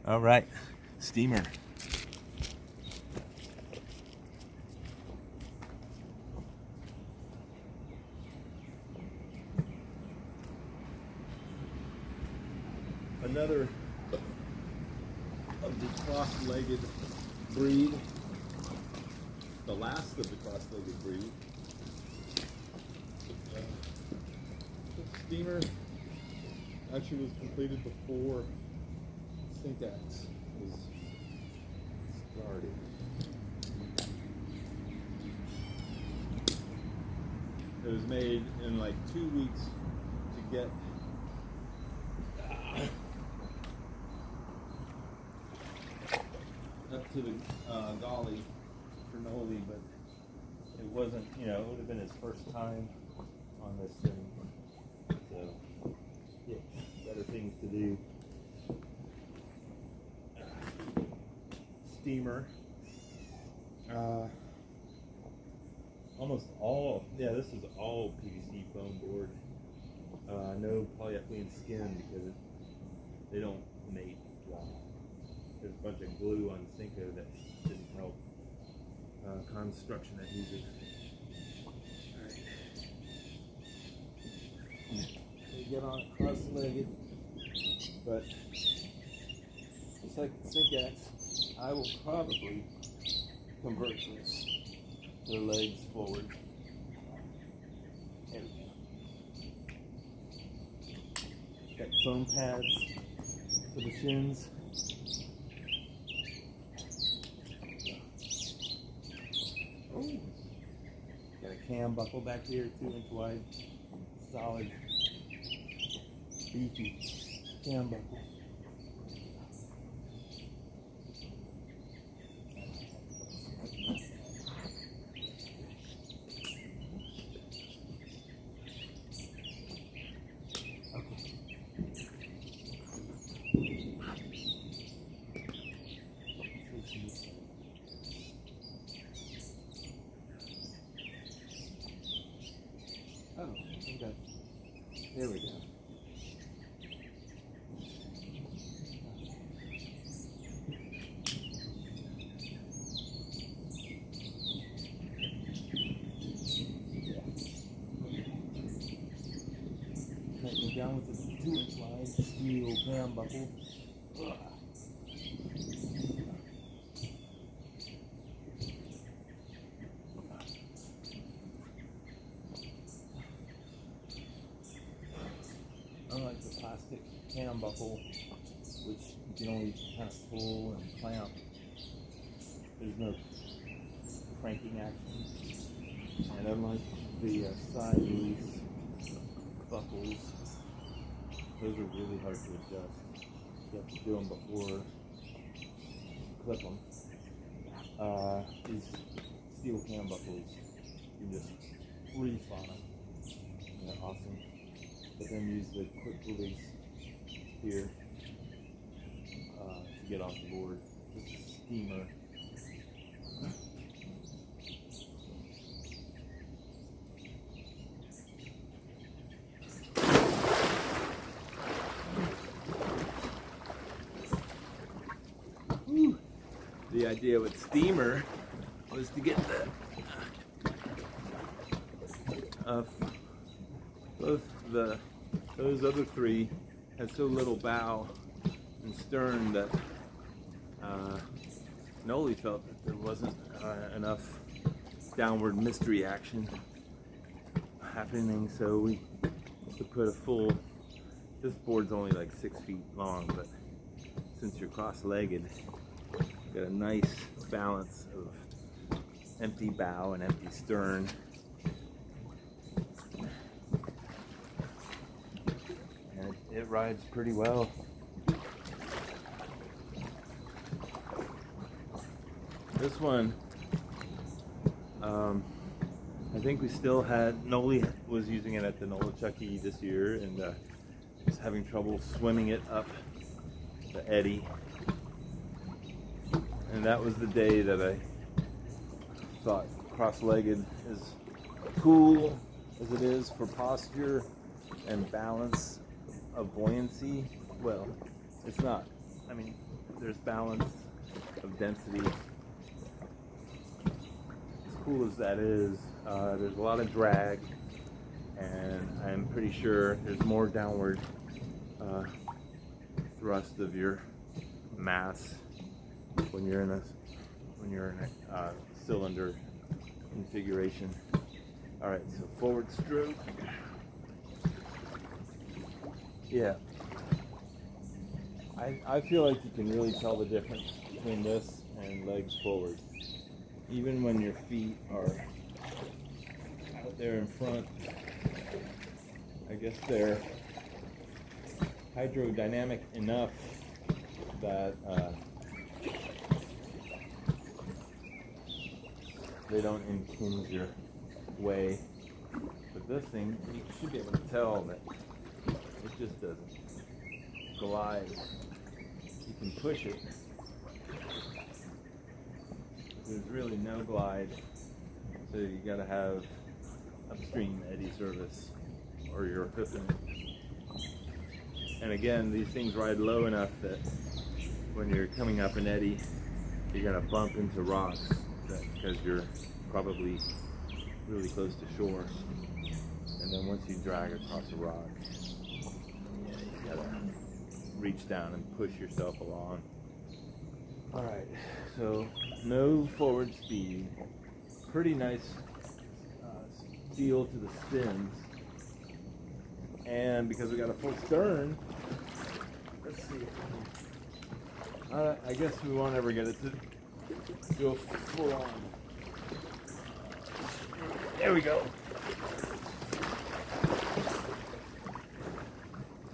All right, steamer. Another of the cross-legged breed, the last of the cross-legged breed. The steamer actually was completed before syntax was started. It was made in like 2 weeks to get up to the golly for Noli, but it wasn't, it would have been his first time on this thing. So, yeah, better things to do. Steamer. Almost all, this is all PVC foam board. No polyethylene skin because they don't mate well. There's a bunch of glue on Cinco that didn't help. Construction adhesive. Alright. We get on it cross-legged, but just like the Syntax, I will probably convert this to the legs forward. There we go. Got foam pads for the shins. Oh, got a cam buckle back here, 2-inch wide, solid, beefy cam buckle. Oh, okay. There we go. Tightening down with a 2-inch wide steel cam buckle. Unlike the plastic cam buckle, which you can only kind of pull and clamp, there's no cranking action. And unlike the side release buckles, those are really hard to adjust. You have to do them before you clip them. These steel cam buckles, you can just reef on them. They're awesome. But then use the quick release here to get off the board. This is a steamer. Whew. The idea with steamer was to get those other three had so little bow and stern that Noli felt that there wasn't enough downward mystery action happening, so we put a full, this board's only like 6 feet long, but since you're cross-legged, you got a nice balance of empty bow and empty stern. It rides pretty well. This one, I think we still had, Noli was using it at the Nolichucky this year and was having trouble swimming it up the eddy. And that was the day that I thought cross-legged is cool as it is for posture and balance of buoyancy. Well, it's not I mean, there's balance of density. As cool as that is, there's a lot of drag, and I'm pretty sure there's more downward thrust of your mass when you're in a cylinder configuration. All right, so forward stroke. Yeah, I feel like you can really tell the difference between this and legs forward. Even when your feet are out there in front, I guess they're hydrodynamic enough that they don't impinge your way. But this thing, you should be able to tell that it just doesn't glide. You can push it. There's really no glide, so you gotta have upstream eddy service or you're hoofing it. And again, these things ride low enough that when you're coming up an eddy, you're gonna bump into rocks because you're probably really close to shore. And then once you drag across a rock, you gotta reach down and push yourself along. All right, so no forward speed. Pretty nice feel to the spins. And because we got a full stern, let's see. I guess we won't ever get it to go full on. There we go.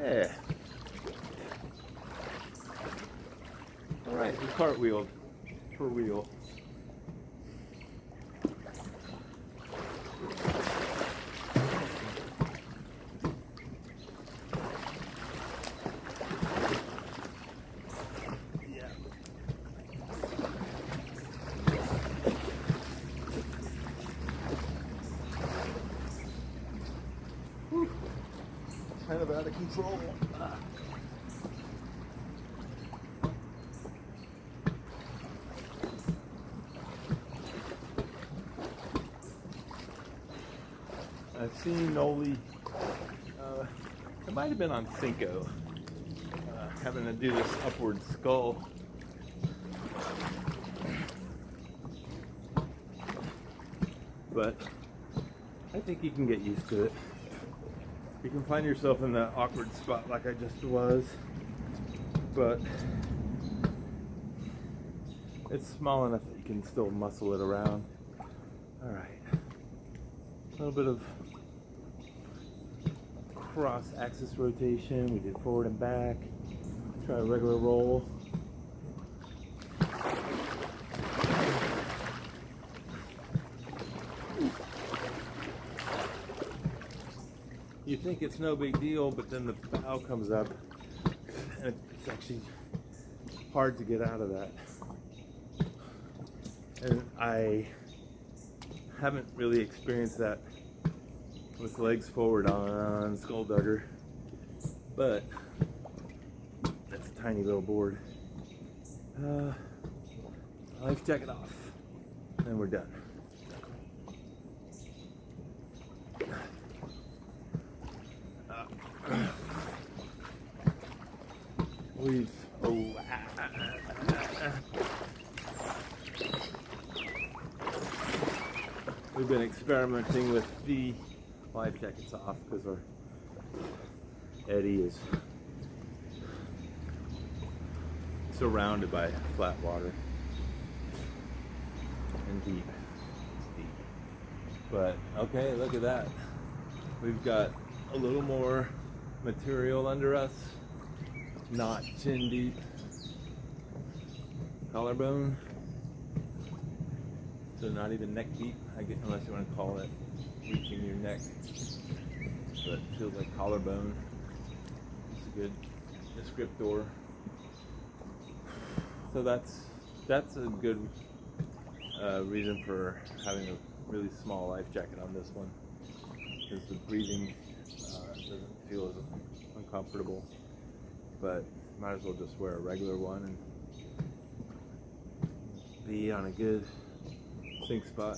Yeah. All right, we cartwheeled per wheel. Kind of out of control. I've seen Noli, it might have been on Cinco, having to do this upward scull. But I think you can get used to it. You can find yourself in that awkward spot like I just was, but it's small enough that you can still muscle it around. All right, a little bit of cross-axis rotation. We did forward and back. Try a regular roll. You think it's no big deal, but then the bow comes up and it's actually hard to get out of that. And I haven't really experienced that with legs forward on Skulldugger, but that's a tiny little board. Life jacket off, and we're done. We've been experimenting with the life jackets off because our eddy is surrounded by flat water and deep. It's deep. But okay, look at that. We've got a little more material under us, not chin deep. Collarbone, so not even neck deep, I guess, unless you want to call it reaching your neck, but it feels like collarbone. It's a good descriptor. So that's a good reason for having a really small life jacket on this one, because the breathing doesn't feel as uncomfortable. But might as well just wear a regular one and be on a good sink spot.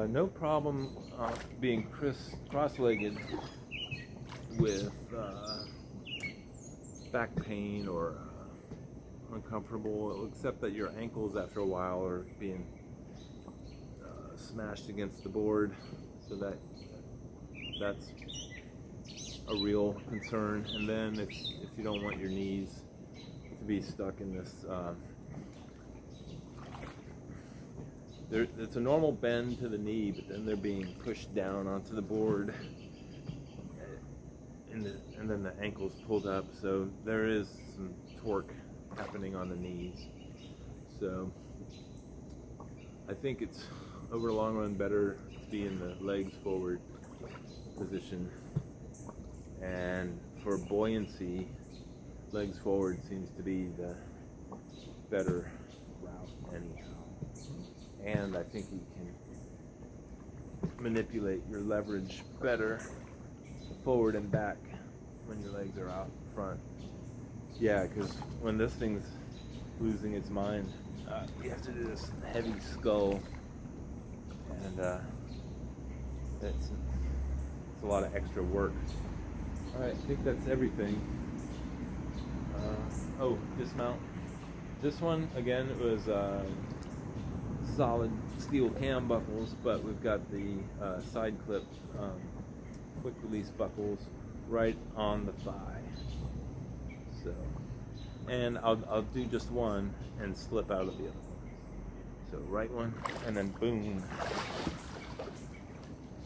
No problem being cross-legged with back pain or uncomfortable, except that your ankles after a while are being smashed against the board, so that's a real concern. And then if you don't want your knees to be stuck in this it's a normal bend to the knee, but then they're being pushed down onto the board, and then the ankle's pulled up, so there is some torque happening on the knees. So I think it's over the long run better to be in the legs forward position, and for buoyancy, legs forward seems to be the better route anyhow. And I think you can manipulate your leverage better forward and back when your legs are out front. Yeah, because when this thing's losing its mind, you have to do this heavy scull, and it's a lot of extra work. Alright, I think that's everything. Dismount. This one, again, it was solid steel cam buckles, but we've got the side clip quick release buckles right on the thigh. So, and I'll do just one and slip out of the other one. So right one, and then boom.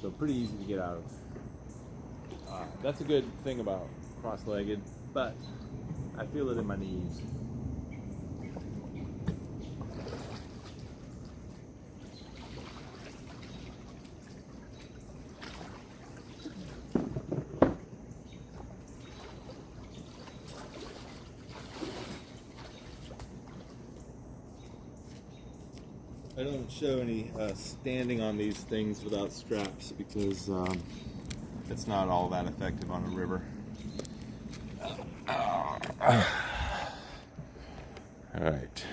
So pretty easy to get out of. That's a good thing about cross-legged, but I feel it in my knees. I don't show any standing on these things without straps because it's not all that effective on a river. All right.